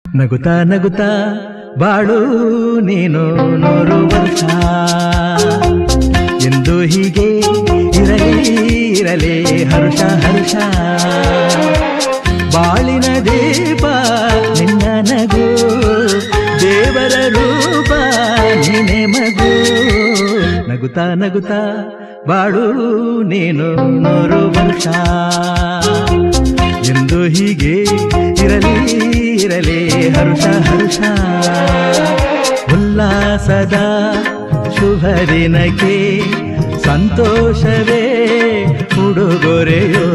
ನಗುತ್ತಾ ನಗುತ್ತಾ ಬಾಳು ನೀನು 100 ವರ್ಷ ಎಂದು ಹೀಗೆ ಇರಲಿ ಇರಲಿ ಹರ್ಷ ಹರ್ಷ ಬಾಳಿನ ದೀಪ ನಿನ್ನ ನಗು ದೇವರ ರೂಪ ನೀನೆ ಮಗು ನಗುತ್ತಾ ನಗುತ್ತಾ ಬಾಳು ನೀನು 100 ವರ್ಷ ಎಂದು ಹೀಗೆ ಇರಲಿ ಇರಲಿ ಹರ್ಷ ಹರ್ಷ ಉಲ್ಲಾಸದ ಶುಭ ದಿನಕ್ಕೆ ಸಂತೋಷವೇ ಉಡುಗೊರೆಯೋ